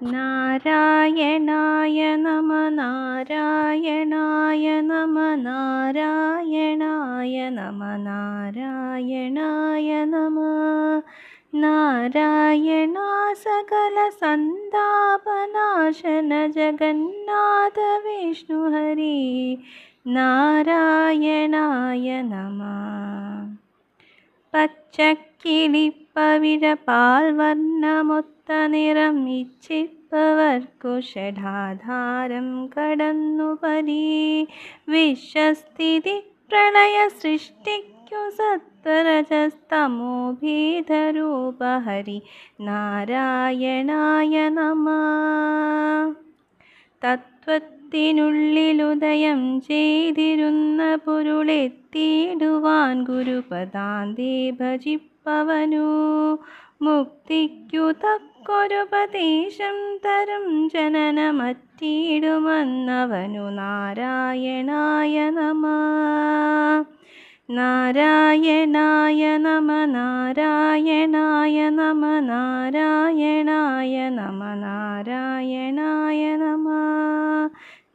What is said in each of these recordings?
നാരായണായ നമ നാരായണായ നമ നാരായണായ നമ നാരായണായ നമ നാരായണ സകല സന്താപനാശന ജഗന്നാഥ വിഷ്ണു ഹരി നാരായണായ നമ പച്ചക്കിളിപ്പവിഴ പാൽവർണ്ണമൊത്ത നിറം ഇച്ഛിപ്പവർക്കു ഷഡാധാരം കടന്നു പരി വിശ്വസ്ഥിതി പ്രളയ സൃഷ്ടിക്കു സത്വരജസ്തമോ ഭീതരൂപ ഹരി നാരായണായ നമ തത്വത്തിനുള്ളിലുദയം ചെയ്തിരുന്ന പൊരുളെത്തിയിടുവാൻ ഗുരുപദാന്തേ ഭജിപ്പവനു മുക്തിക്കു തക്കൊരുപദേശം തരും ജനനമറ്റിയിടുമെന്നവനു നാരായണായ നമ നാരായണായ നമ നാരായണായ നമ നാരായണായ നമ നാരായണായ നമ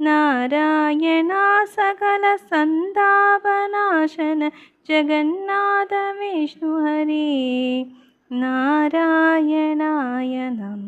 നാരായണ സകല സന്താപനാശന ജഗന്നാഥ വിഷ്ണു ഹരി നാരായണായ നമ.